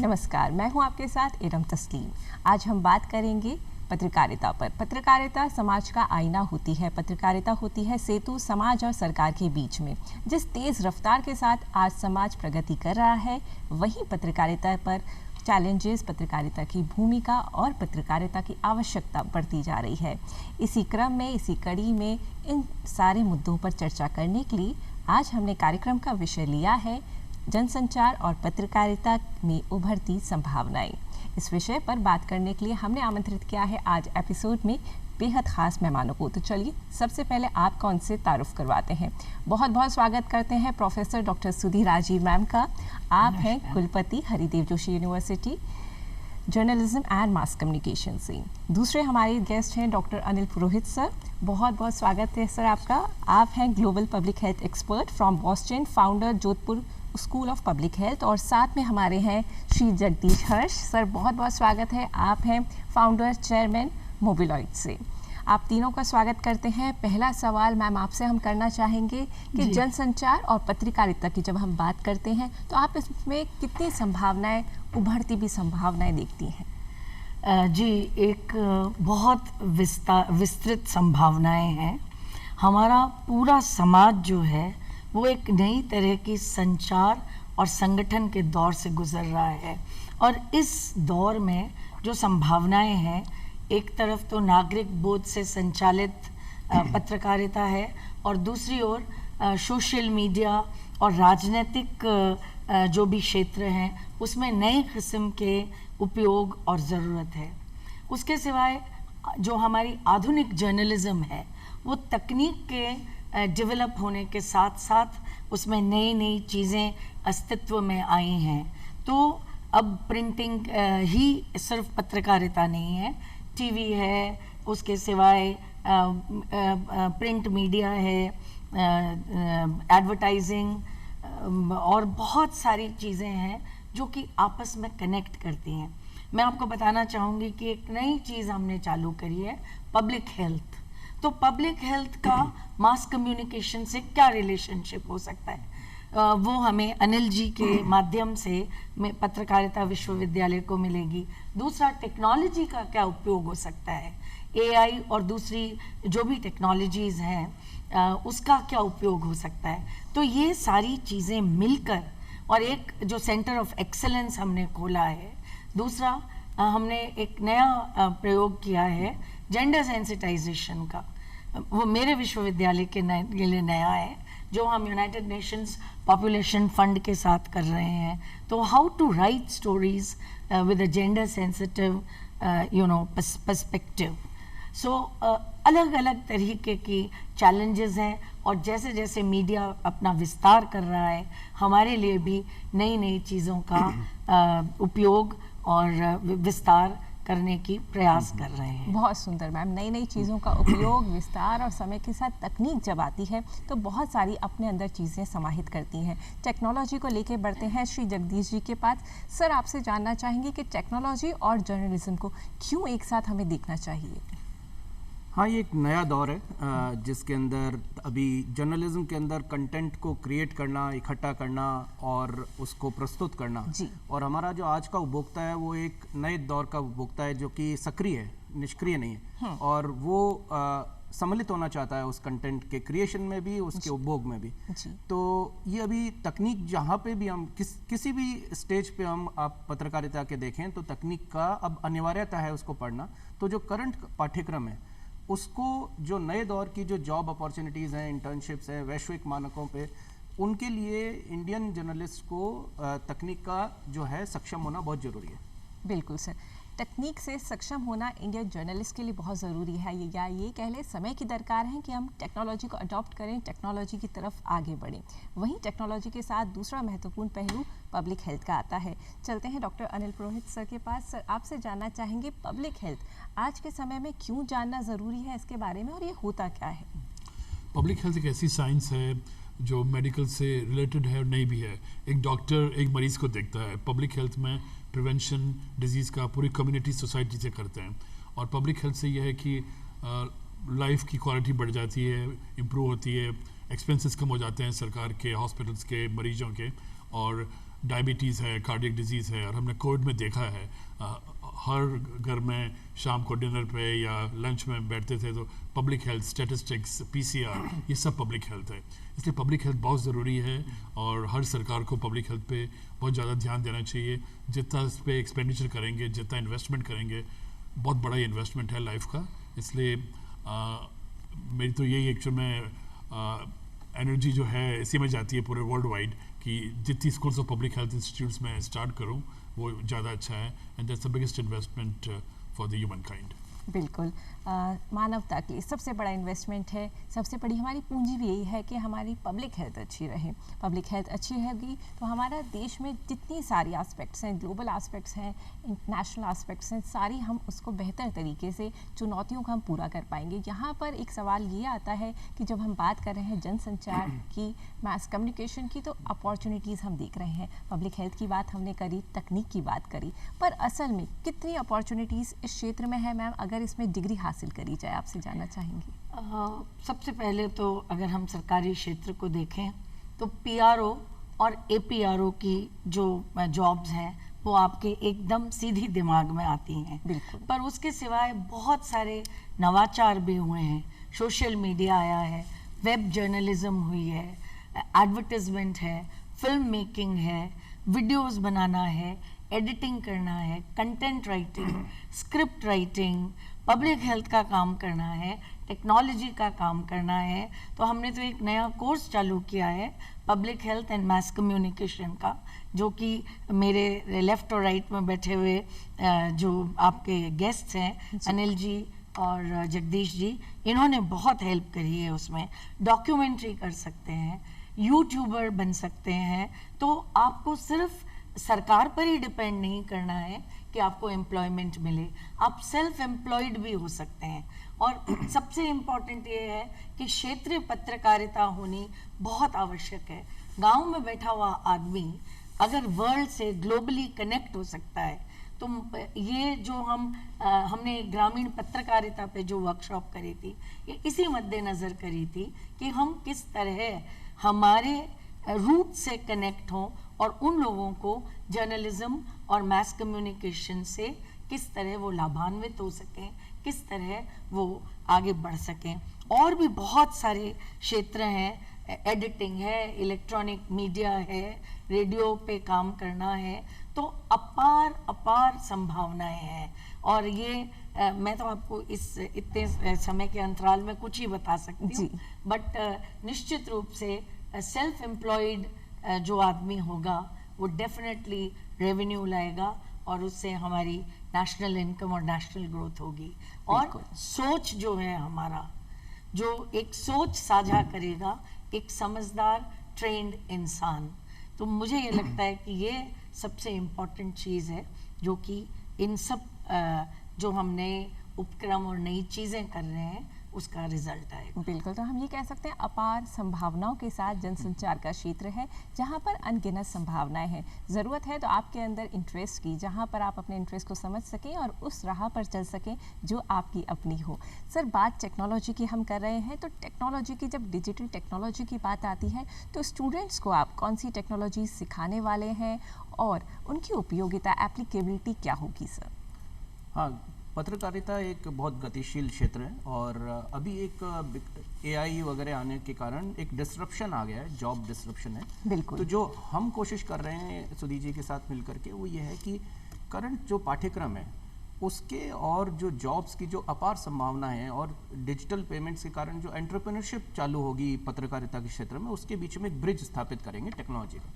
नमस्कार, मैं हूं आपके साथ इरम तस्लीम। आज हम बात करेंगे पत्रकारिता पर। पत्रकारिता समाज का आईना होती है। पत्रकारिता होती है सेतु समाज और सरकार के बीच में। जिस तेज़ रफ्तार के साथ आज समाज प्रगति कर रहा है, वहीं पत्रकारिता पर चैलेंजेस, पत्रकारिता की भूमिका और पत्रकारिता की आवश्यकता बढ़ती जा रही है। इसी क्रम में, इसी कड़ी में इन सारे मुद्दों पर चर्चा करने के लिए आज हमने कार्यक्रम का विषय लिया है जनसंचार और पत्रकारिता में उभरती संभावनाएं। इस विषय पर बात करने के लिए हमने आमंत्रित किया है आज एपिसोड में बेहद ख़ास मेहमानों को। तो चलिए सबसे पहले आपका उनसे तारुफ करवाते हैं। बहुत बहुत स्वागत करते हैं professor doctor Sudhir Rajeev ma'am का। आप हैं कुलपति Haridev Joshi university journalism and mass communication से। दूसरे हमारे गेस्ट हैं डॉक्टर अनिल पुरोहित सर। बहुत बहुत स्वागत है सर आपका। आप हैं global public health expert from Boston, founder Jodhpur school of public health. और साथ में हमारे हैं श्री जगदीश हर्ष सर। बहुत बहुत स्वागत है। आप हैं फाउंडर चेयरमैन मोबिलॉइड से। आप तीनों का स्वागत करते हैं। पहला सवाल मैम आपसे हम करना चाहेंगे कि जनसंचार और पत्रकारिता की जब हम बात करते हैं तो आप इसमें कितनी संभावनाएं, उभरती भी संभावनाएं देखती हैं? जी, एक बहुत विस्तृत संभावनाएं हैं। हमारा पूरा समाज जो है वो एक नई तरह की संचार और संगठन के दौर से गुजर रहा है। और इस दौर में जो संभावनाएं हैं, एक तरफ तो नागरिक बोध से संचालित पत्रकारिता है और दूसरी ओर सोशल मीडिया और राजनीतिक जो भी क्षेत्र हैं उसमें नए किस्म के उपयोग और ज़रूरत है। उसके सिवाय जो हमारी आधुनिक जर्नलिज्म है वो तकनीक के डेवलप होने के साथ साथ उसमें नई नई चीज़ें अस्तित्व में आई हैं। तो अब प्रिंटिंग ही सिर्फ पत्रकारिता नहीं है, टीवी है, उसके सिवाय प्रिंट मीडिया है, एडवर्टाइजिंग और बहुत सारी चीज़ें हैं जो कि आपस में कनेक्ट करती हैं। मैं आपको बताना चाहूँगी कि एक नई चीज़ हमने चालू करी है, पब्लिक हेल्थ। तो पब्लिक हेल्थ का मास कम्युनिकेशन से क्या रिलेशनशिप हो सकता है, वो हमें अनिल जी के माध्यम से पत्रकारिता विश्वविद्यालय को मिलेगी। दूसरा, टेक्नोलॉजी का क्या उपयोग हो सकता है, एआई और दूसरी जो भी टेक्नोलॉजीज़ हैं उसका क्या उपयोग हो सकता है। तो ये सारी चीज़ें मिलकर और एक जो सेंटर ऑफ एक्सेलेंस हमने खोला है। दूसरा, हमने एक नया प्रयोग किया है जेंडर सेंसिटाइजेशन का। वो मेरे विश्वविद्यालय के लिए नया है, जो हम यूनाइटेड नेशंस पॉपुलेशन फंड के साथ कर रहे हैं। तो how to write stories with a gender sensitive perspective. So अलग अलग तरीके की चैलेंजेस हैं और जैसे जैसे मीडिया अपना विस्तार कर रहा है, हमारे लिए भी नई नई चीज़ों का उपयोग और विस्तार करने की प्रयास कर रहे हैं। बहुत सुंदर मैम। नई नई चीज़ों का उपयोग, विस्तार और समय के साथ तकनीक जब आती है तो बहुत सारी अपने अंदर चीज़ें समाहित करती हैं। टेक्नोलॉजी को लेके बढ़ते हैं श्री जगदीश जी के पास। सर, आपसे जानना चाहेंगे कि टेक्नोलॉजी और जर्नलिज्म को क्यों एक साथ हमें देखना चाहिए? हाँ, ये एक नया दौर है जिसके अंदर अभी जर्नलिज्म के अंदर कंटेंट को क्रिएट करना, इकट्ठा करना और उसको प्रस्तुत करना जी। और हमारा जो आज का उपभोक्ता है वो एक नए दौर का उपभोक्ता है जो कि सक्रिय है, निष्क्रिय नहीं है। और वो सम्मिलित होना चाहता है उस कंटेंट के क्रिएशन में भी, उसके उपभोग में भी। तो ये अभी तकनीक जहाँ पे भी हम किसी भी स्टेज पे हम आप पत्रकारिता के देखें तो तकनीक का अब अनिवार्यता है उसको पढ़ना। तो जो करंट पाठ्यक्रम है उसको, जो नए दौर की जो जॉब अपॉर्चुनिटीज़ हैं, इंटर्नशिप्स हैं वैश्विक मानकों पे, उनके लिए इंडियन जर्नलिस्ट को तकनीक का जो है सक्षम होना बहुत ज़रूरी है। बिल्कुल सर, तकनीक से सक्षम होना इंडियन जर्नलिस्ट के लिए बहुत ज़रूरी है। ये कह लें समय की दरकार है कि हम टेक्नोलॉजी को अडॉप्ट करें, टेक्नोलॉजी की तरफ आगे बढ़ें। वहीं टेक्नोलॉजी के साथ दूसरा महत्वपूर्ण पहलू पब्लिक हेल्थ का आता है। चलते हैं डॉक्टर अनिल पुरोहित सर के पास। सर, आपसे जानना चाहेंगे पब्लिक हेल्थ आज के समय में क्यों जानना ज़रूरी है इसके बारे में, और ये होता क्या है? पब्लिक हेल्थ एक ऐसी साइंस है जो मेडिकल से रिलेटेड है और नहीं भी है। एक डॉक्टर एक मरीज़ को देखता है। पब्लिक हेल्थ में प्रिवेंशन डिजीज़ का पूरी कम्युनिटी सोसाइटी से करते हैं। और पब्लिक हेल्थ से यह है कि लाइफ की क्वालिटी बढ़ जाती है, इम्प्रूव होती है, एक्सपेंसेस कम हो जाते हैं सरकार के, हॉस्पिटल्स के, मरीजों के, और डायबिटीज़ है, कार्डियक डिजीज़ है, और हमने कोविड में देखा है हर घर में शाम को डिनर पे या लंच में बैठते थे तो पब्लिक हेल्थ, स्टैटिस्टिक्स, PCR, ये सब पब्लिक हेल्थ है। इसलिए पब्लिक हेल्थ बहुत ज़रूरी है और हर सरकार को पब्लिक हेल्थ पे बहुत ज़्यादा ध्यान देना चाहिए। जितना इस पर एक्सपेंडिचर करेंगे, जितना इन्वेस्टमेंट करेंगे, बहुत बड़ा इन्वेस्टमेंट है लाइफ का। इसलिए मेरी तो यही एक्चुअल में एनर्जी जो है इसी में जाती है पूरे वर्ल्ड वाइड कि जितनी schools of public health institutes में स्टार्ट करूं वो ज़्यादा अच्छा है। And that's the biggest investment for the human kind. बिल्कुल, मानवता के लिए सबसे बड़ा इन्वेस्टमेंट है, सबसे बड़ी हमारी पूंजी भी यही है कि हमारी पब्लिक हेल्थ अच्छी रहे। पब्लिक हेल्थ अच्छी रहेगी तो हमारा देश में जितनी सारी एस्पेक्ट्स हैं, ग्लोबल एस्पेक्ट्स हैं, इंटरनेशनल एस्पेक्ट्स हैं, सारी हम उसको बेहतर तरीके से चुनौतियों को हम पूरा कर पाएंगे। यहाँ पर एक सवाल ये आता है कि जब हम बात कर रहे हैं जनसंचार की, मास कम्युनिकेशन की, तो अपॉर्चुनिटीज़ हम देख रहे हैं। पब्लिक हेल्थ की बात हमने करी, तकनीक की बात करी, पर असल में कितनी अपॉर्चुनिटीज़ इस क्षेत्र में है मैम, अगर इसमें डिग्री हासिल करी जाए? आपसे जानना चाहेंगे। सबसे पहले तो अगर हम सरकारी क्षेत्र को देखें तो PRO और APRO की जो जॉब्स हैं वो आपके एकदम सीधी दिमाग में आती हैं। बिल्कुल। पर उसके सिवाय बहुत सारे नवाचार भी हुए हैं। सोशल मीडिया आया है, वेब जर्नलिज्म हुई है, एडवर्टाइजमेंट है, फिल्म मेकिंग है, वीडियोस बनाना है, एडिटिंग करना है, content writing, script writing, public health का काम करना है, टेक्नोलॉजी का काम करना है। तो हमने तो एक नया कोर्स चालू किया है public health and mass communication का, जो कि मेरे लेफ्ट और राइट में बैठे हुए जो आपके गेस्ट्स हैं अनिल जी और जगदीश जी, इन्होंने बहुत हेल्प करी है। उसमें डॉक्यूमेंट्री कर सकते हैं, यूट्यूबर बन सकते हैं। तो आपको सिर्फ सरकार पर ही डिपेंड नहीं करना है कि आपको एम्प्लॉयमेंट मिले, आप सेल्फ एम्प्लॉयड भी हो सकते हैं। और सबसे इम्पॉर्टेंट ये है कि क्षेत्रीय पत्रकारिता होनी बहुत आवश्यक है। गांव में बैठा हुआ आदमी अगर वर्ल्ड से ग्लोबली कनेक्ट हो सकता है तो ये जो हमने ग्रामीण पत्रकारिता पे जो वर्कशॉप करी थी, ये इसी मद्देनज़र करी थी कि हम किस तरह हमारे रूट से कनेक्ट हों और उन लोगों को जर्नलिज्म और मास कम्युनिकेशन से किस तरह वो लाभान्वित हो सकें, किस तरह वो आगे बढ़ सकें। और भी बहुत सारे क्षेत्र हैं, एडिटिंग है, इलेक्ट्रॉनिक मीडिया है, रेडियो पे काम करना है, तो अपार संभावनाएं हैं। और ये मैं तो आपको इस इतने समय के अंतराल में कुछ ही बता सकती हूँ, बट निश्चित रूप से सेल्फ एम्प्लॉयड जो आदमी होगा वो डेफिनेटली रेवेन्यू लाएगा और उससे हमारी नेशनल इनकम और नेशनल ग्रोथ होगी। और सोच जो है हमारा, जो एक सोच साझा करेगा एक समझदार ट्रेंड इंसान, तो मुझे ये लगता है कि ये सबसे इम्पोर्टेंट चीज़ है जो कि इन सब जो हम नए उपक्रम और नई चीज़ें कर रहे हैं उसका रिजल्ट आएगा। बिल्कुल, तो हम ये कह सकते हैं अपार संभावनाओं के साथ जनसंचार का क्षेत्र है जहाँ पर अनगिनत संभावनाएं हैं। ज़रूरत है तो आपके अंदर इंटरेस्ट की, जहाँ पर आप अपने इंटरेस्ट को समझ सकें और उस राह पर चल सकें जो आपकी अपनी हो। सर, बात टेक्नोलॉजी की हम कर रहे हैं, तो टेक्नोलॉजी की, जब डिजिटल टेक्नोलॉजी की बात आती है तो स्टूडेंट्स को आप कौन सी टेक्नोलॉजी सिखाने वाले हैं और उनकी उपयोगिता, एप्लीकेबिलिटी क्या होगी सर? हाँ, पत्रकारिता एक बहुत गतिशील क्षेत्र है और अभी एक AI वगैरह आने के कारण एक डिसरप्शन आ गया है, जॉब डिसरप्शन है। बिल्कुल। तो जो हम कोशिश कर रहे हैं सुधी जी के साथ मिलकर के, वो ये है कि करंट जो पाठ्यक्रम है उसके और जो जॉब्स की जो अपार संभावना है और डिजिटल पेमेंट्स के कारण जो एंटरप्रेन्योरशिप चालू होगी पत्रकारिता के क्षेत्र में, उसके बीच में एक ब्रिज स्थापित करेंगे टेक्नोलॉजी का।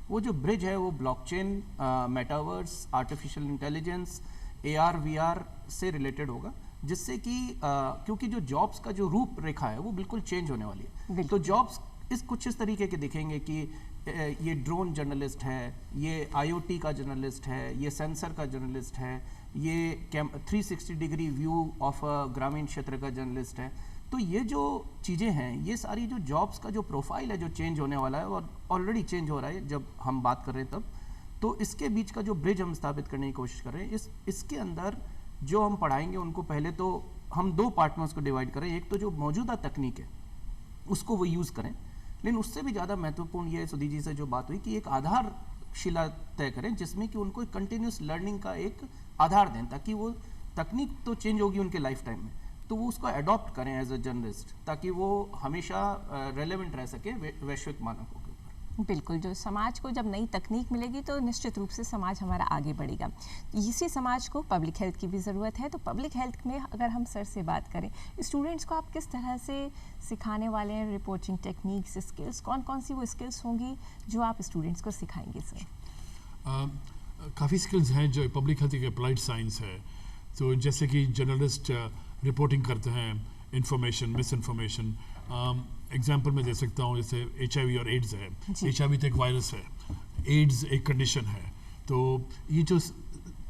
वो जो ब्रिज है वो blockchain, metaverse, artificial intelligence, AR VR से रिलेटेड होगा, जिससे कि क्योंकि जो जॉब्स का जो रूपरेखा है वो बिल्कुल चेंज होने वाली है। तो जॉब्स कुछ इस तरीके के दिखेंगे कि ये ड्रोन जर्नलिस्ट है, ये IoT का जर्नलिस्ट है, ये सेंसर का जर्नलिस्ट है, ये 360 डिग्री व्यू ऑफ ग्रामीण क्षेत्र का जर्नलिस्ट है। तो ये जो चीज़ें हैं, ये सारी जो जॉब्स का जो प्रोफाइल है जो चेंज होने वाला है और ऑलरेडी चेंज हो रहा है जब हम बात कर रहे हैं तब, तो इसके बीच का जो ब्रिज हम स्थापित करने की कोशिश कर रहे हैं। इसके अंदर जो हम पढ़ाएंगे उनको पहले तो हम 2 पार्ट में उसको डिवाइड करें। एक तो जो मौजूदा तकनीक है उसको वो यूज़ करें, लेकिन उससे भी ज़्यादा महत्वपूर्ण ये सुधी जी से जो बात हुई कि एक आधार शिला तय करें जिसमें कि उनको कंटिन्यूस लर्निंग का एक आधार दें, ताकि वो तकनीक तो चेंज होगी उनके लाइफ टाइम में, तो वो उसको अडॉप्ट करें एज अ जर्नलिस्ट, ताकि वो हमेशा रेलेवेंट रह सके वैश्विक मानकों के ऊपर। बिल्कुल, जो समाज को जब नई तकनीक मिलेगी तो निश्चित रूप से समाज हमारा आगे बढ़ेगा। इसी समाज को पब्लिक हेल्थ की भी ज़रूरत है। तो पब्लिक हेल्थ में अगर हम सर से बात करें, स्टूडेंट्स को आप किस तरह से सिखाने वाले हैं रिपोर्टिंग टेक्निक्स, स्किल्स, कौन कौन सी वो स्किल्स होंगी जो आप स्टूडेंट्स को सिखाएंगे सर? काफ़ी स्किल्स हैं जो पब्लिक हेल्थ एक अप्लाइड साइंस है। तो जैसे कि जर्नलिस्ट रिपोर्टिंग करते हैं इन्फॉर्मेशन, मिस इन्फॉर्मेशन। एग्जाम्पल मैं दे सकता हूँ, जैसे HIV और एड्स है। HIV तो एक वायरस है, एड्स एक कंडीशन है। तो ये जो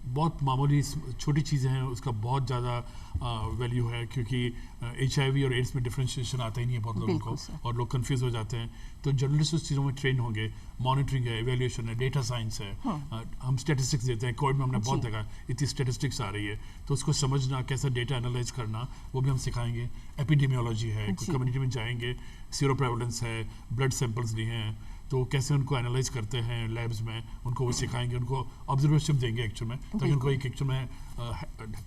बहुत मामूली छोटी चीज़ें हैं उसका बहुत ज़्यादा वैल्यू है, क्योंकि HIV और एड्स में डिफ्रेंशिएशन आता ही नहीं है बहुत लोगों को, और लोग कंफ्यूज हो जाते हैं। तो जर्नलिस्ट उस चीज़ों में ट्रेन होंगे। मॉनिटरिंग है, इवेल्यूएशन है, डेटा साइंस है। हम स्टेटिस्टिक्स देते हैं, कोविड में हमने बहुत देखा इतनी स्टेटिस्टिक्स आ रही है, तो उसको समझना, कैसा डेटा एनालाइज करना, वो भी हम सिखाएंगे। एपिडेमियोलॉजी है, कम्युनिटी में जाएंगे, सीरो प्रेवलेंस है, ब्लड सैंपल्स लिए हैं, तो कैसे उनको एनालाइज करते हैं लैब्स में, उनको वो सिखाएंगे, उनको ऑब्जर्वेशन देंगे एक्चुअल में, ताकि उनको एक एक्चुअल में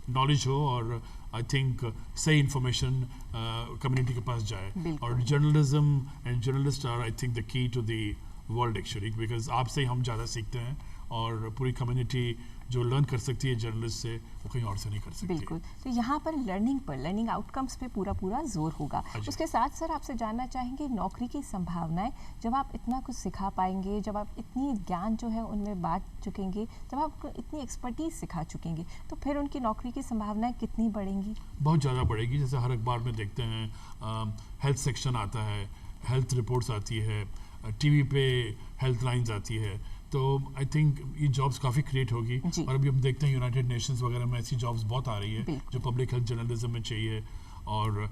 नॉलेज हो और आई थिंक सही इंफॉर्मेशन कम्युनिटी के पास जाए। और journalism and journalist are I think the key to the world actually, because आपसे ही हम ज़्यादा सीखते हैं, और पूरी कम्युनिटी जो लर्न कर सकती है जर्नलिस्ट से, वो कहीं और से नहीं कर सकती। बिल्कुल, तो यहाँ पर लर्निंग आउटकम्स पे पूरा जोर होगा। उसके साथ सर आपसे जानना चाहेंगे नौकरी की संभावनाएं, जब आप इतना कुछ सिखा पाएंगे, जब आप इतनी ज्ञान जो है उनमें बांट चुकेंगे, जब आप इतनी एक्सपर्टीज सिखा चुकेंगे, तो फिर उनकी नौकरी की संभावनाएं कितनी बढ़ेंगी? बहुत ज़्यादा बढ़ेगी। जैसे हर अखबार में देखते हैं हेल्थ सेक्शन आता है, हेल्थ रिपोर्ट्स आती है, TV पे हेल्थ लाइन्स आती है, तो आई थिंक ये जॉब्स काफ़ी क्रिएट होगी। और अभी हम देखते हैं यूनाइटेड नेशंस वगैरह में ऐसी जॉब्स बहुत आ रही है जो पब्लिक हेल्थ जर्नलिज्म में चाहिए, और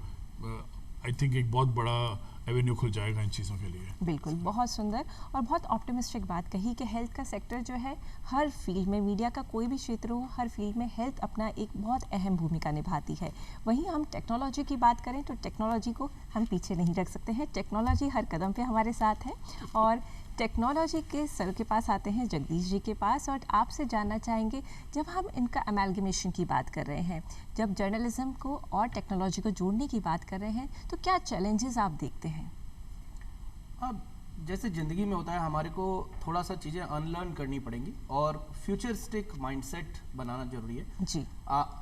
आई थिंक एक बहुत बड़ा एवेन्यू खुल जाएगा इन चीज़ों के लिए। बिल्कुल, बहुत सुंदर और बहुत ऑप्टिमिस्टिक बात कही कि हेल्थ का सेक्टर जो है हर फील्ड में, मीडिया का कोई भी क्षेत्र हो, हर फील्ड में हेल्थ अपना एक बहुत अहम भूमिका निभाती है। वहीं हम टेक्नोलॉजी की बात करें तो टेक्नोलॉजी को हम पीछे नहीं रख सकते हैं। टेक्नोलॉजी हर कदम पे हमारे साथ है, और टेक्नोलॉजी के सर के पास आते हैं जगदीश जी के पास, और आपसे जानना चाहेंगे, जब हम इनका अमेलगमेशन की बात कर रहे हैं, जब जर्नलिज्म को और टेक्नोलॉजी को जोड़ने की बात कर रहे हैं, तो क्या चैलेंजेस आप देखते हैं? अब जैसे ज़िंदगी में होता है, हमारे को थोड़ा सा चीज़ें अनलर्न करनी पड़ेंगी और फ्यूचरिस्टिक माइंडसेट बनाना जरूरी है जी।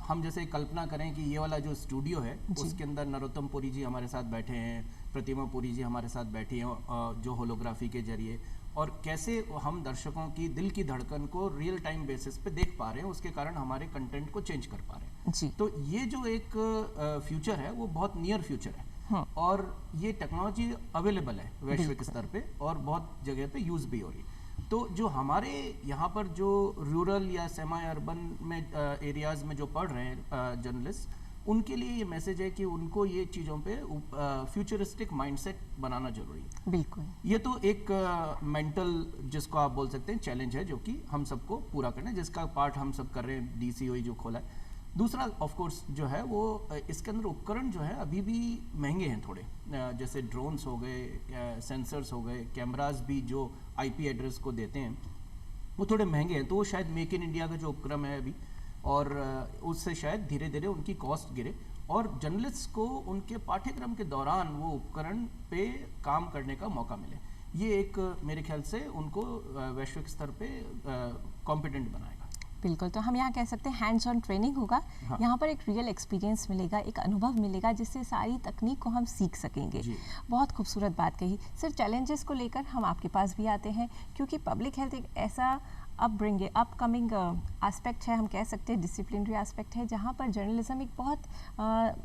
हम जैसे कल्पना करें कि ये वाला जो स्टूडियो है उसके अंदर नरोत्तम पुरी जी हमारे साथ बैठे हैं, प्रतिमा पुरी जी हमारे साथ बैठी हैं जो होलोग्राफी के जरिए, और कैसे हम दर्शकों की दिल की धड़कन को रियल टाइम बेसिस पे देख पा रहे हैं, उसके कारण हमारे कंटेंट को चेंज कर पा रहे हैं जी। तो ये जो एक फ्यूचर है वो बहुत नियर फ्यूचर है। और ये टेक्नोलॉजी अवेलेबल है वैश्विक स्तर पे, और बहुत जगह पे यूज़ भी हो रही है। तो जो हमारे यहाँ पर जो रूरल या सेमी अर्बन में एरियाज में जो पढ़ रहे हैं जर्नलिस्ट, उनके लिए ये मैसेज है कि उनको ये चीज़ों पे फ्यूचरिस्टिक माइंडसेट बनाना जरूरी है। बिल्कुल, ये तो एक मेंटल जिसको आप बोल सकते हैं चैलेंज है, जो कि हम सबको पूरा करना है, जिसका पार्ट हम सब कर रहे हैं, DCOE जो खोला है। दूसरा ऑफ कोर्स जो है वो इसके अंदर उपकरण जो है अभी भी महंगे हैं थोड़े, जैसे ड्रोन्स हो गए, सेंसर्स हो गए, कैमरास भी जो IP एड्रेस को देते हैं वो थोड़े महंगे हैं, तो वो शायद मेक इन इंडिया का जो उपक्रम है अभी, और उससे शायद धीरे धीरे उनकी कॉस्ट गिरे, और जर्नलिस्ट को उनके पाठ्यक्रम के दौरान वो उपकरण पे काम करने का मौका मिले। ये एक मेरे ख्याल से उनको वैश्विक स्तर पे कॉम्पिटेंट बनाएगा। बिल्कुल, तो हम यहाँ कह सकते हैं हैंड्स ऑन ट्रेनिंग होगा। हाँ। यहाँ पर एक रियल एक्सपीरियंस मिलेगा, एक अनुभव मिलेगा, जिससे सारी तकनीक को हम सीख सकेंगे। बहुत खूबसूरत बात कही सर। चैलेंजेस को लेकर हम आपके पास भी आते हैं, क्योंकि पब्लिक हेल्थ एक ऐसा अपकमिंग एस्पेक्ट है, हम कह सकते हैं डिसिप्लिनरी एस्पेक्ट है, जहाँ पर जर्नलिज्म एक बहुत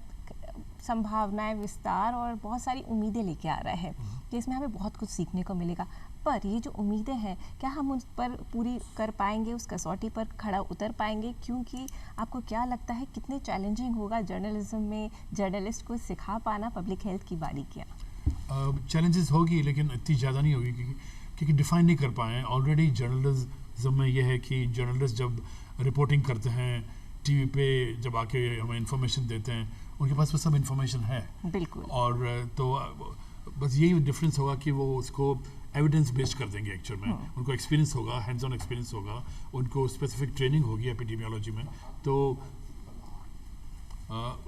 संभावनाएं, विस्तार और बहुत सारी उम्मीदें लेके आ रहा है कि इसमें हमें बहुत कुछ सीखने को मिलेगा। पर ये जो उम्मीदें हैं, क्या हम उस पर पूरी कर पाएंगे, उस कसौटी पर खड़ा उतर पाएंगे? क्योंकि आपको क्या लगता है कितने चैलेंजिंग होगा जर्नलिज्म में जर्नलिस्ट को सिखा पाना पब्लिक हेल्थ की बारी? क्या चैलेंजेस होगी, लेकिन इतनी ज़्यादा नहीं होगी, क्योंकि डिफाइन नहीं कर पाए। ऑलरेडी जर्नलिज्म में यह है कि जर्नलिस्ट जब रिपोर्टिंग करते हैं, TV पे जब आके हमें इंफॉर्मेशन देते हैं, उनके पास वो सब इंफॉर्मेशन है। बिल्कुल। और तो बस यही डिफरेंस होगा कि वो उसको एविडेंस बेस्ड कर देंगे एक्चुअल में। उनको एक्सपीरियंस होगा, हैंड्स ऑन एक्सपीरियंस होगा, उनको स्पेसिफिक ट्रेनिंग होगी एपिडेमियोलॉजी में, तो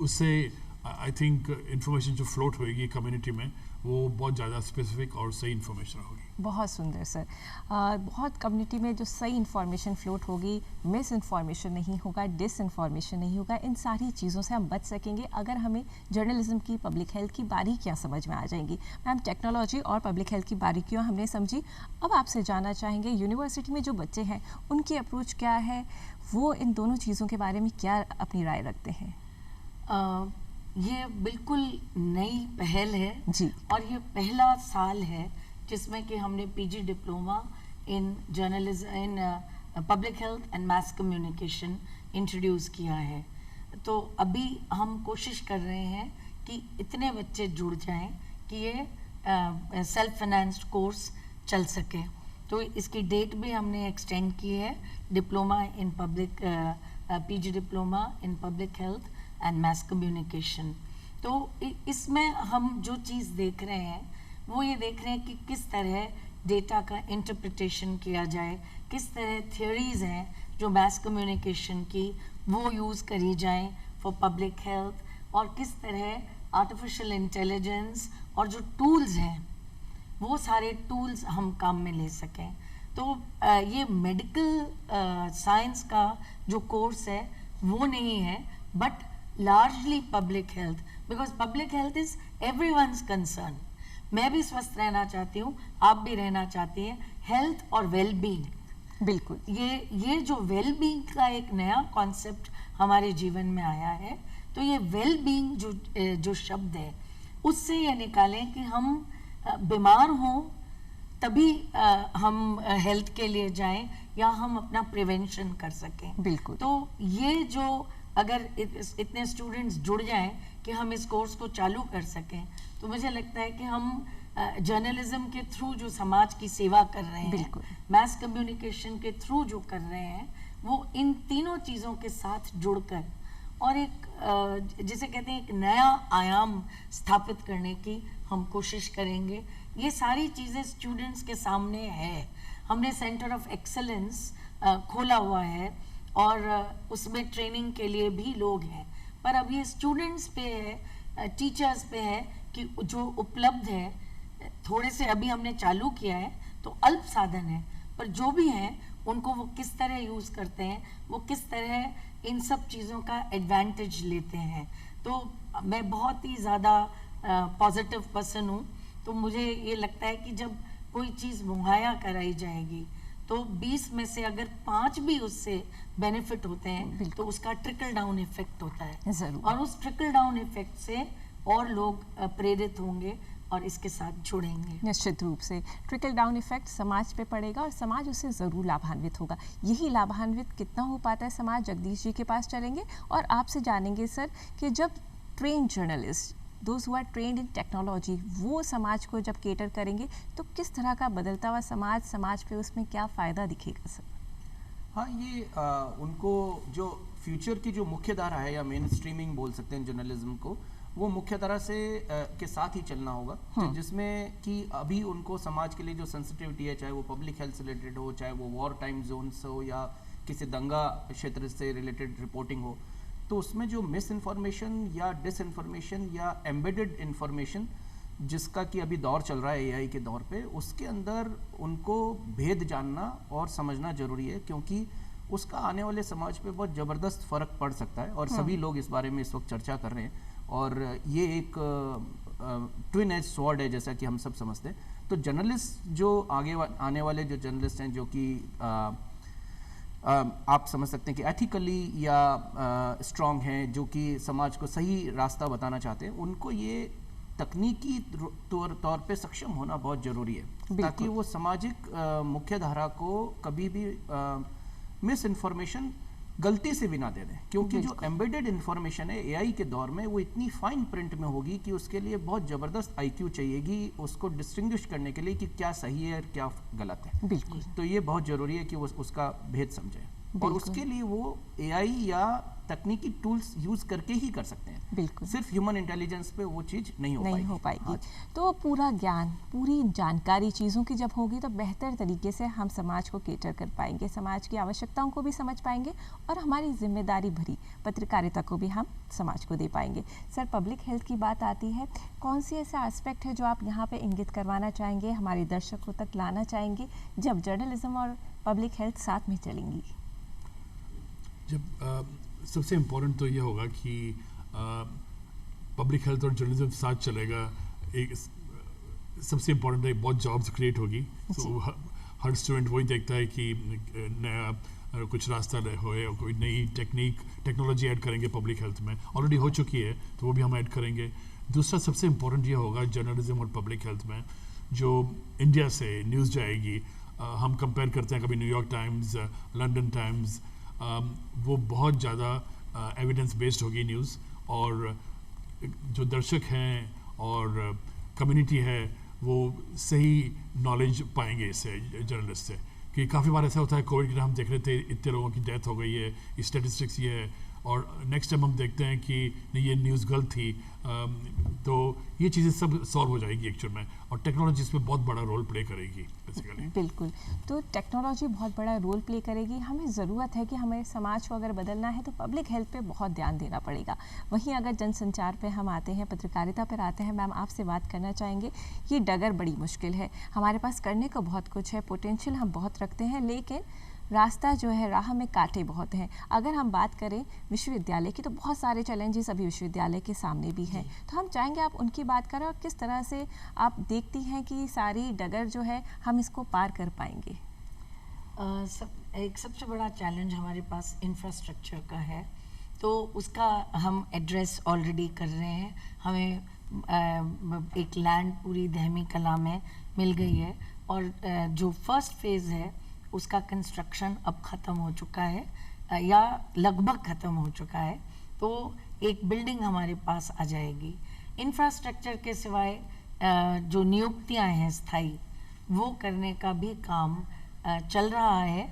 उससे आई थिंक इंफॉर्मेशन जो फ्लोट होएगी कम्युनिटी में वो बहुत ज़्यादा स्पेसिफिक और सही इंफॉर्मेशन होगी। बहुत सुंदर सर। बहुत कम्युनिटी में जो सही इन्फॉर्मेशन फ्लोट होगी, मिस इन्फॉर्मेशन नहीं होगा, डिस इन्फॉर्मेशन नहीं होगा, इन सारी चीज़ों से हम बच सकेंगे अगर हमें जर्नलिज्म की, पब्लिक हेल्थ की बारीकियाँ समझ में आ जाएंगी। मैम, टेक्नोलॉजी और पब्लिक हेल्थ की बारीकियाँ हमने समझी, अब आपसे जानना चाहेंगे यूनिवर्सिटी में जो बच्चे हैं उनकी अप्रोच क्या है, वो इन दोनों चीज़ों के बारे में क्या अपनी राय रखते हैं? ये बिल्कुल नई पहल है जी। और ये पहला साल है जिसमें कि हमने PG diploma in journalism, in public health and mass communication introduce किया है। तो अभी हम कोशिश कर रहे हैं कि इतने बच्चे जुड़ जाएं कि ये सेल्फ फाइनेंस्ड कोर्स चल सके। तो इसकी डेट भी हमने एक्सटेंड की है, diploma in public, PG diploma in public health and mass communication. तो इसमें हम जो चीज़ देख रहे हैं वो ये देख रहे हैं कि किस तरह डेटा का इंटरप्रिटेशन किया जाए, किस तरह थियोरीज हैं जो मास कम्युनिकेशन की वो यूज़ करी जाएं फॉर पब्लिक हेल्थ, और किस तरह आर्टिफिशियल इंटेलिजेंस और जो टूल्स हैं वो सारे टूल्स हम काम में ले सकें। तो ये मेडिकल साइंस का जो कोर्स है वो नहीं है, but largely public health, because public health is everyone's concern. मैं भी स्वस्थ रहना चाहती हूँ, आप भी रहना चाहती हैं, हेल्थ और वेल बीइंग। बिल्कुल। ये जो वेल बीइंग का एक नया कॉन्सेप्ट हमारे जीवन में आया है, तो ये वेल बीइंग जो शब्द है उससे ये निकालें कि हम बीमार हों तभी हम हेल्थ के लिए जाएं या हम अपना प्रिवेंशन कर सकें। बिल्कुल। तो ये जो अगर इतने स्टूडेंट्स जुड़ जाएं कि हम इस कोर्स को चालू कर सकें, तो मुझे लगता है कि हम जर्नलिज्म के थ्रू जो समाज की सेवा कर रहे हैं, मास कम्युनिकेशन के थ्रू जो कर रहे हैं, वो इन तीनों चीज़ों के साथ जुड़कर और एक जिसे कहते हैं एक नया आयाम स्थापित करने की हम कोशिश करेंगे। ये सारी चीज़ें स्टूडेंट्स के सामने है। हमने सेंटर ऑफ एक्सेलेंस खोला हुआ है और उसमें ट्रेनिंग के लिए भी लोग हैं, पर अब ये स्टूडेंट्स पे है, टीचर्स पे है कि जो उपलब्ध है, थोड़े से अभी हमने चालू किया है तो अल्प साधन है, पर जो भी हैं उनको वो किस तरह यूज़ करते हैं, वो किस तरह इन सब चीज़ों का एडवांटेज लेते हैं। तो मैं बहुत ही ज़्यादा पॉजिटिव पर्सन हूँ। तो मुझे ये लगता है कि जब कोई चीज़ मुहैया कराई जाएगी तो 20 में से अगर 5 भी उससे बेनिफिट होते हैं तो उसका ट्रिकल डाउन इफेक्ट होता है ज़रूर। और उस ट्रिकल डाउन इफेक्ट से और लोग प्रेरित होंगे और इसके साथ जुड़ेंगे। निश्चित रूप से ट्रिकल डाउन इफेक्ट समाज पे पड़ेगा और समाज उससे ज़रूर लाभान्वित होगा। यही लाभान्वित कितना हो पाता है समाज, जगदीश जी के पास चलेंगे और आपसे जानेंगे सर कि जब train journalist, those who are trained in technology, वो समाज को जब केटर करेंगे तो किस तरह का बदलता हुआ समाज पे उसमें क्या फ़ायदा दिखेगा सर? हाँ, ये उनको जो फ्यूचर की जो मुख्य धारा है या मेन स्ट्रीमिंग बोल सकते हैं जर्नलिज्म को, वो मुख्य धारा से के साथ ही चलना होगा, जिसमें कि अभी उनको समाज के लिए जो सेंसिटिविटी है, चाहे वो पब्लिक हेल्थ से रिलेटेड हो, चाहे वो वॉर टाइम जोन्स हो या किसी दंगा क्षेत्र से रिलेटेड रिपोर्टिंग हो, तो उसमें जो मिस इन्फॉर्मेशन या डिस इन्फॉर्मेशन या एम्बेडेड इन्फॉर्मेशन जिसका कि अभी दौर चल रहा है एआई के दौर पे, उसके अंदर उनको भेद जानना और समझना जरूरी है, क्योंकि उसका आने वाले समाज पे बहुत ज़बरदस्त फ़र्क पड़ सकता है और सभी लोग इस बारे में इस वक्त चर्चा कर रहे हैं। और ये एक ट्विन एज स्वॉर्ड है, जैसा कि हम सब समझते हैं। तो जर्नलिस्ट जो आने वाले जो जर्नलिस्ट हैं, जो कि आप समझ सकते हैं कि एथिकली या स्ट्रॉन्ग हैं, जो कि समाज को सही रास्ता बताना चाहते हैं, उनको ये तकनीकी तौर पे सक्षम होना बहुत ज़रूरी है, ताकि वो सामाजिक मुख्य धारा को कभी भी मिस इन्फॉर्मेशन गलती से भी ना दे दें, क्योंकि जो एम्बेडेड इन्फॉर्मेशन है एआई के दौर में, वो इतनी फाइन प्रिंट में होगी कि उसके लिए बहुत ज़बरदस्त आईक्यू चाहिएगी उसको डिस्टिंग्विश करने के लिए कि क्या सही है और क्या गलत है। बिल्कुल। तो ये बहुत ज़रूरी है कि वो उसका भेद समझें। और उसके लिए वो एआई या तकनीकी टूल्स यूज करके ही कर सकते हैं। बिल्कुल, सिर्फ ह्यूमन इंटेलिजेंस पे वो चीज नहीं हो पाएगी। हाँ, तो पूरा ज्ञान, पूरी जानकारी चीज़ों की जब होगी तो बेहतर तरीके से हम समाज को केटर कर पाएंगे, समाज की आवश्यकताओं को भी समझ पाएंगे और हमारी जिम्मेदारी भरी पत्रकारिता को भी हम समाज को दे पाएंगे। सर, पब्लिक हेल्थ की बात आती है, कौन सी ऐसा एस्पेक्ट है जो आप यहाँ पे इंगित करवाना चाहेंगे, हमारे दर्शकों तक लाना चाहेंगे जब जर्नलिज्म और पब्लिक हेल्थ साथ में चलेंगी? जब सबसे इम्पोर्टेंट तो ये होगा कि पब्लिक हेल्थ और जर्नलिज्म साथ चलेगा, एक सबसे इम्पोर्टेंट है बहुत जॉब्स क्रिएट होगी। तो हर स्टूडेंट वही देखता है कि नया कुछ रास्ता होए और कोई नई टेक्नोलॉजी ऐड करेंगे पब्लिक हेल्थ में, ऑलरेडी हो चुकी है तो वो भी हम ऐड करेंगे। दूसरा सबसे इम्पोर्टेंट ये होगा जर्नलिज्म और पब्लिक हेल्थ में, जो इंडिया से न्यूज़ जाएगी, हम कंपेयर करते हैं कभी न्यूयॉर्क टाइम्स, लंदन टाइम्स, वो बहुत ज़्यादा एविडेंस बेस्ड होगी न्यूज़, और जो दर्शक हैं और कम्युनिटी है वो सही नॉलेज पाएंगे इससे, जर्नलिस्ट से। कि काफ़ी बार ऐसा होता है, कोविड के टाइम हम देख रहे थे इतने लोगों की डेथ हो गई है, स्टेटिस्टिक्स ये है, और नेक्स्ट टाइम हम देखते हैं कि नहीं ये न्यूज़ गलत थी। तो ये चीज़ें सब सॉल्व हो जाएगी एक्चुअल में, और टेक्नोलॉजी इसमें बहुत बड़ा रोल प्ले करेगी बेसिकली। बिल्कुल, तो टेक्नोलॉजी बहुत बड़ा रोल प्ले करेगी। हमें ज़रूरत है कि हमें समाज को अगर बदलना है तो पब्लिक हेल्थ पे बहुत ध्यान देना पड़ेगा। वहीं अगर जनसंचार पे हम आते हैं, पत्रकारिता पर आते हैं, मैम आपसे बात करना चाहेंगे, ये डगर बड़ी मुश्किल है, हमारे पास करने को बहुत कुछ है, पोटेंशियल हम बहुत रखते हैं, लेकिन रास्ता जो है, राह में कांटे बहुत हैं। अगर हम बात करें विश्वविद्यालय की तो बहुत सारे चैलेंजेस अभी विश्वविद्यालय के सामने भी हैं, तो हम चाहेंगे आप उनकी बात करें और किस तरह से आप देखती हैं कि सारी डगर जो है हम इसको पार कर पाएंगे। एक सबसे बड़ा चैलेंज हमारे पास इंफ्रास्ट्रक्चर का है, तो उसका हम एड्रेस ऑलरेडी कर रहे हैं। हमें एक लैंड पूरी दहमी कला में मिल गई है, और जो फर्स्ट फेज़ है उसका कंस्ट्रक्शन अब ख़त्म हो चुका है या लगभग ख़त्म हो चुका है, तो एक बिल्डिंग हमारे पास आ जाएगी। इंफ्रास्ट्रक्चर के सिवाय जो नियुक्तियां हैं स्थायी, वो करने का भी काम चल रहा है।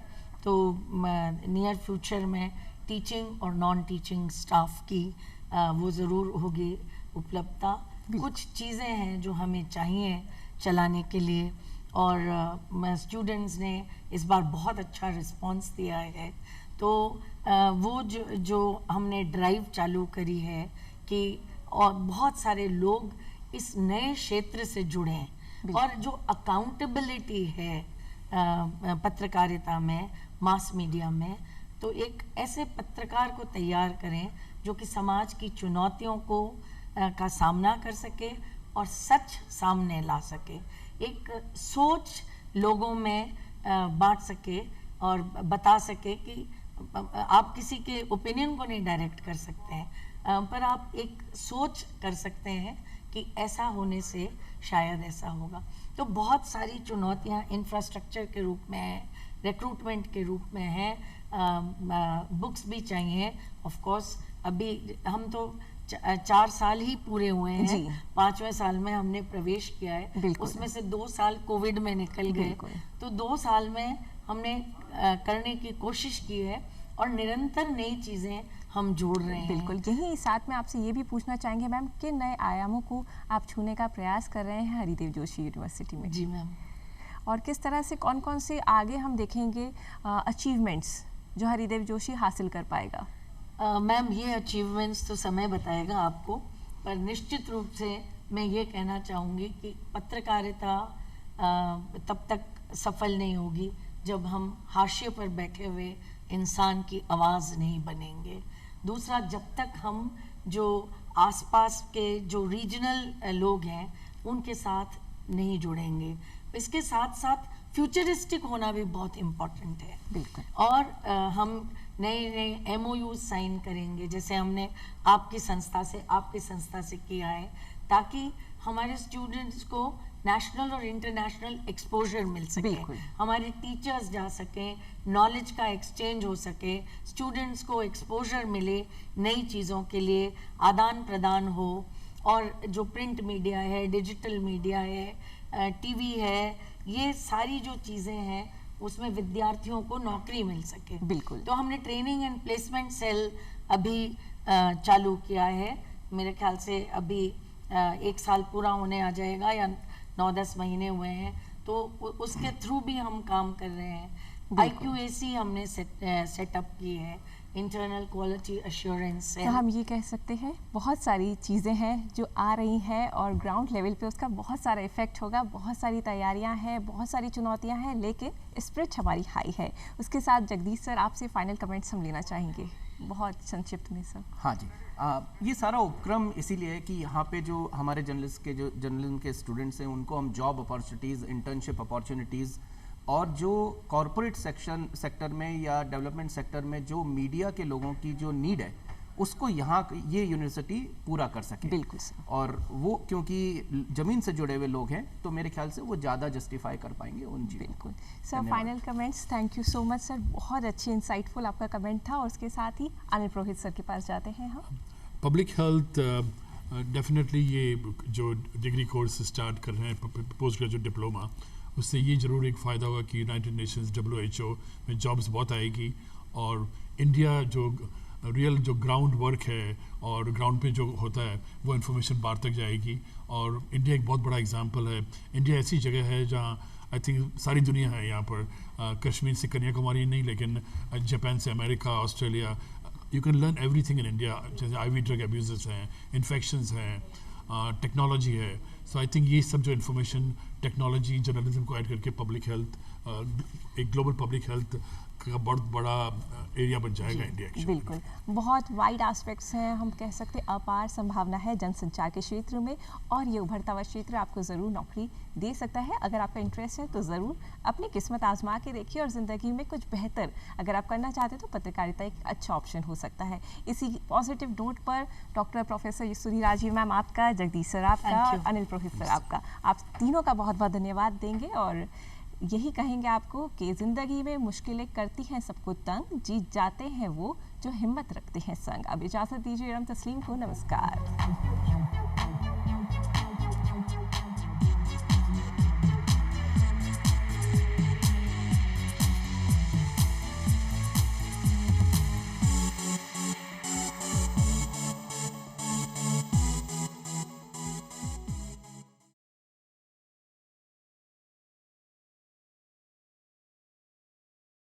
तो नियर फ्यूचर में टीचिंग और नॉन टीचिंग स्टाफ की वो ज़रूर होगी उपलब्धता। कुछ चीज़ें हैं जो हमें चाहिए चलाने के लिए, और स्टूडेंट्स ने इस बार बहुत अच्छा रिस्पांस दिया है। तो वो जो हमने ड्राइव चालू करी है कि और बहुत सारे लोग इस नए क्षेत्र से जुड़े हैं, और जो अकाउंटेबिलिटी है पत्रकारिता में, मास मीडिया में, तो एक ऐसे पत्रकार को तैयार करें जो कि समाज की चुनौतियों को का सामना कर सके और सच सामने ला सके, एक सोच लोगों में बांट सके और बता सके कि आप किसी के ओपिनियन को नहीं डायरेक्ट कर सकते हैं, पर आप एक सोच कर सकते हैं कि ऐसा होने से शायद ऐसा होगा। तो बहुत सारी चुनौतियां इंफ्रास्ट्रक्चर के रूप में हैं, रिक्रूटमेंट के रूप में हैं, बुक्स भी चाहिए ऑफ कोर्स। अभी हम तो 4 साल ही पूरे हुए हैं, 5वें साल में हमने प्रवेश किया है, उसमें से 2 साल कोविड में निकल गए, तो 2 साल में हमने करने की कोशिश की है और निरंतर नई चीज़ें हम जोड़ रहे हैं। बिल्कुल, यही साथ में आपसे ये भी पूछना चाहेंगे मैम, किन नए आयामों को आप छूने का प्रयास कर रहे हैं हरिदेव जोशी यूनिवर्सिटी में? जी मैम। और किस तरह से कौन कौन से आगे हम देखेंगे अचीवमेंट्स जो हरिदेव जोशी हासिल कर पाएगा? मैम, ये अचीवमेंट्स तो समय बताएगा आपको, पर निश्चित रूप से मैं ये कहना चाहूँगी कि पत्रकारिता तब तक सफल नहीं होगी जब हम हाशिए पर बैठे हुए इंसान की आवाज़ नहीं बनेंगे। दूसरा, जब तक हम जो आसपास के जो रीजनल लोग हैं उनके साथ नहीं जुड़ेंगे। इसके साथ साथ फ्यूचरिस्टिक होना भी बहुत इम्पोर्टेंट है। बिल्कुल। और हम नए MOU साइन करेंगे, जैसे हमने आपकी संस्था से किया है, ताकि हमारे स्टूडेंट्स को नेशनल और इंटरनेशनल एक्सपोजर मिल सके, हमारे टीचर्स जा सकें, नॉलेज का एक्सचेंज हो सके, स्टूडेंट्स को एक्सपोजर मिले, नई चीज़ों के लिए आदान प्रदान हो। और जो प्रिंट मीडिया है, डिजिटल मीडिया है, TV है, ये सारी जो चीज़ें हैं उसमें विद्यार्थियों को नौकरी मिल सके। बिल्कुल। तो हमने ट्रेनिंग एंड प्लेसमेंट सेल अभी चालू किया है। मेरे ख्याल से अभी 1 साल पूरा होने आ जाएगा या 9-10 महीने हुए हैं, तो उसके थ्रू भी हम काम कर रहे हैं। IQAC हमने सेटअप की है, इंटरनल क्वालिटी एश्योरेंस है। तो हम ये कह सकते हैं बहुत सारी चीज़ें हैं जो आ रही हैं और ग्राउंड लेवल पे उसका बहुत सारा इफेक्ट होगा, बहुत सारी तैयारियां हैं, बहुत सारी चुनौतियां हैं, लेकिन स्पिरिट हमारी हाई है। उसके साथ जगदीश सर आपसे फाइनल कमेंट्स हम लेना चाहेंगे बहुत संक्षिप्त में सर। हाँ जी, ये सारा उपक्रम इसीलिए है कि यहाँ पे जो हमारे जर्नलिज्म के स्टूडेंट्स हैं उनको हम जॉब अपॉर्चुनिटीज़, इंटर्नशिप अपॉर्चुनिटीज़ और जो कॉरपोरेट सेक्टर में या डेवलपमेंट सेक्टर में जो मीडिया के लोगों की जो नीड है उसको यहाँ ये यूनिवर्सिटी पूरा कर सके। बिल्कुल सर। और वो क्योंकि ज़मीन से जुड़े हुए लोग हैं तो मेरे ख्याल से वो ज़्यादा जस्टिफाई कर पाएंगे उन चीज़ों। बिल्कुल sir, final comments. Thank you so much sir, बहुत अच्छी इंसाइटफुल आपका कमेंट था। और उसके साथ ही अनिल पुरोहित सर के पास जाते हैं हम। पब्लिक हेल्थ डेफिनेटली ये जो डिग्री कोर्स स्टार्ट कर रहे हैं, पोस्ट ग्रेजुएट डिप्लोमा, उससे ये ज़रूर एक फ़ायदा होगा कि यूनाइटेड नेशंस WHO में जॉब्स बहुत आएगी और इंडिया जो रियल जो ग्राउंड वर्क है और ग्राउंड पे जो होता है वो इन्फॉर्मेशन बाहर तक जाएगी। और इंडिया एक बहुत बड़ा एग्जांपल है। इंडिया ऐसी जगह है जहाँ आई थिंक सारी दुनिया है यहाँ पर, कश्मीर से कन्याकुमारी नहीं लेकिन जापान से America, Australia, you can learn everything in India. जैसे IV ड्रग अब्यूजेस हैं, इन्फेक्शंस हैं, टेक्नोलॉजी है। सो आई थिंक ये सब जो इन्फॉर्मेशन टेक्नोलॉजी जर्नलिज्म को ऐड करके पब्लिक हेल्थ, एक ग्लोबल पब्लिक हेल्थ का बहुत बड़ा एरिया बन जाएगा इंडिया। बिल्कुल, बहुत वाइड एस्पेक्ट्स हैं, हम कह सकते हैं अपार संभावना है जनसंचार के क्षेत्र में और ये उभरता हुआ क्षेत्र आपको ज़रूर नौकरी दे सकता है। अगर आपका इंटरेस्ट है तो ज़रूर अपनी किस्मत आजमा के देखिए और ज़िंदगी में कुछ बेहतर अगर आप करना चाहते हैं तो पत्रकारिता एक अच्छा ऑप्शन हो सकता है। इसी पॉजिटिव नोट पर डॉक्टर प्रोफेसर सुधीराजी मैम आपका, जगदीश सर आपका, अनिल पुरोहित सर आपका, आप तीनों का बहुत बहुत धन्यवाद देंगे और यही कहेंगे आपको कि ज़िंदगी में मुश्किलें करती हैं सबको तंग, जीत जाते हैं वो जो हिम्मत रखते हैं संग। अब इजाज़त दीजिए इरम तस्लीम को, नमस्कार।